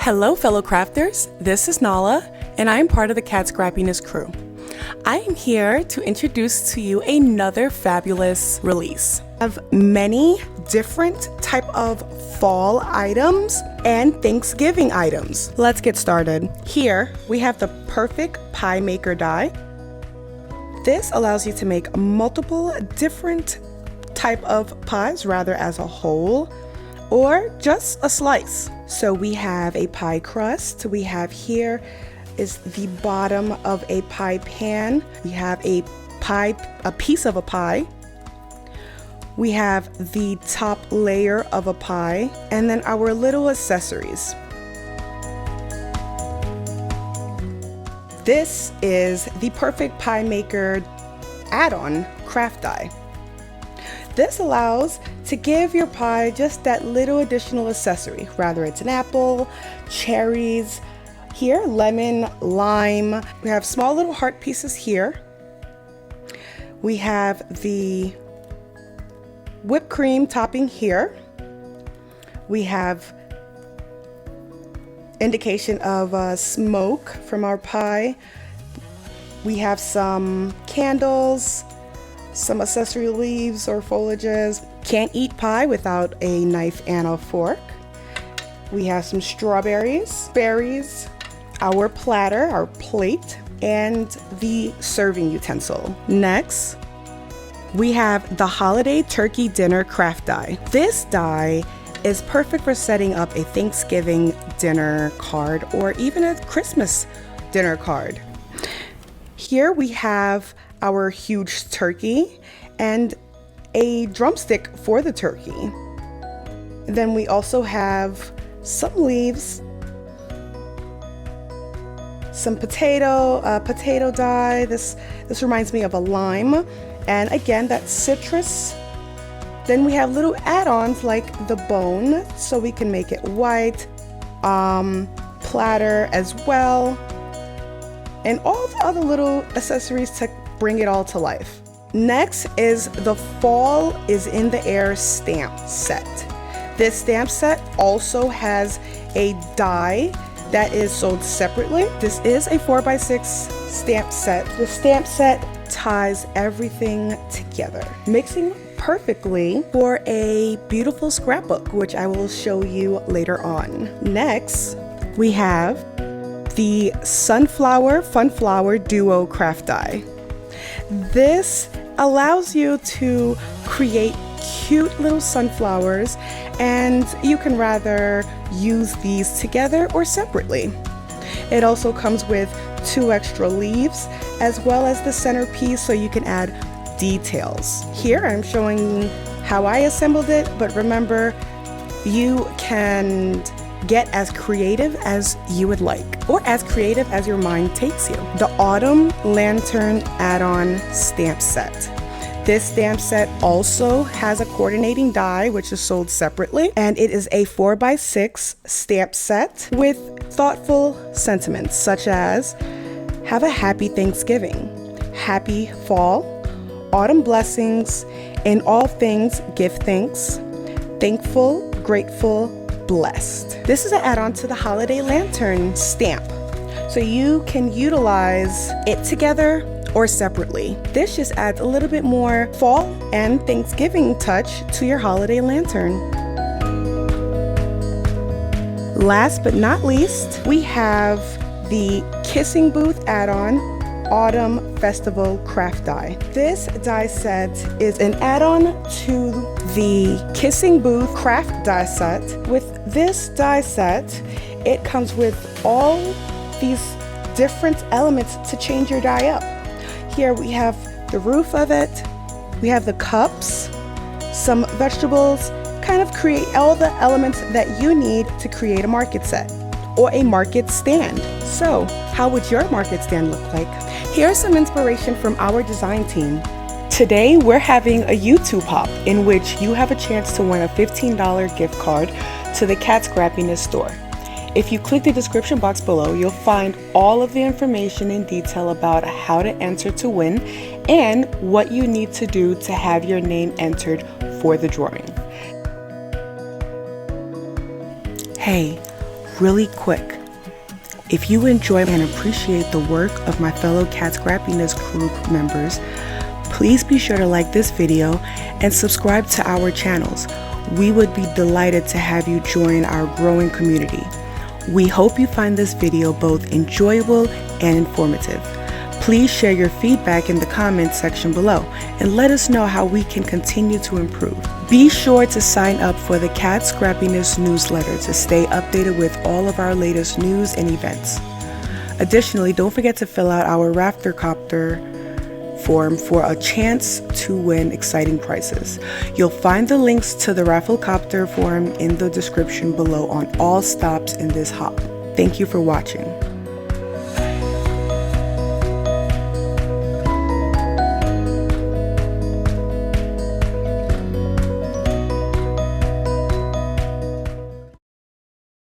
Hello fellow crafters, this is Nala and I am part of the Cat Scrappiness crew. I am here to introduce to you another fabulous release. I have many different type of fall items and Thanksgiving items. Let's get started. Here we have the perfect pie maker die. This allows you to make multiple different type of pies, rather as a whole or just a slice. So we have a pie crust. We have here is the bottom of a pie pan. We have a piece of a pie. We have the top layer of a pie, and then our little accessories. This is the perfect pie maker add-on craft die. This allows to give your pie just that little additional accessory, whether it's an apple, cherries, here lemon, lime. We have small little heart pieces here. We have the whipped cream topping here. We have indication of smoke from our pie. We have some candles, some accessory leaves or foliages. Can't eat pie without a knife and a fork. We have some strawberries, berries, our platter, our plate, and the serving utensil. Next, we have the holiday turkey dinner craft die. This die is perfect for setting up a Thanksgiving dinner card or even a Christmas dinner card. Here we have our huge turkey and a drumstick for the turkey. Then we also have some leaves, some potato die. This reminds me of a lime, and again that citrus. Then we have little add-ons like the bone, so we can make it white, platter as well, and all the other little accessories to bring it all to life. Next is the Fall is in the Air stamp set. This stamp set also has a die that is sold separately. This is a 4x6 stamp set. The stamp set ties everything together, mixing perfectly for a beautiful scrapbook, which I will show you later on. Next, we have the Sunflower Funflower Duo craft die. This allows you to create cute little sunflowers, and you can rather use these together or separately. It also comes with 2 extra leaves as well as the centerpiece, so you can add details. Here I'm showing how I assembled it, but remember, you can get as creative as you would like, or as creative as your mind takes you. The Autumn Lantern add-on stamp set. This stamp set also has a coordinating die, which is sold separately, and it is a 4x6 stamp set with thoughtful sentiments such as have a happy Thanksgiving, happy fall, autumn blessings, in all things give thanks, thankful, grateful, blessed. This is an add-on to the Holiday Lantern stamp, so you can utilize it together or separately. This just adds a little bit more fall and Thanksgiving touch to your holiday lantern. Last but not least, we have the Kissing Booth add-on Autumn Festival craft die. This die set is an add-on to the Kissing Booth craft die set. With this die set, it comes with all these different elements to change your die up. Here we have the roof of it, we have the cups, some vegetables, kind of create all the elements that you need to create a market set or a market stand. So how would your market stand look like? Here's some inspiration from our design team. Today we're having a YouTube hop in which you have a chance to win a $15 gift card to the Cat Scrappiness store. If you click the description box below, you'll find all of the information in detail about how to enter to win and what you need to do to have your name entered for the drawing. Hey, really quick. If you enjoy and appreciate the work of my fellow Cat Scrappiness crew members, please be sure to like this video and subscribe to our channels. We would be delighted to have you join our growing community. We hope you find this video both enjoyable and informative. Please share your feedback in the comments section below and let us know how we can continue to improve. Be sure to sign up for the Cat Scrappiness newsletter to stay updated with all of our latest news and events. Additionally, don't forget to fill out our Raftercopter form for a chance to win exciting prizes. You'll find the links to the Rafflecopter form in the description below on all stops in this hop. Thank you for watching.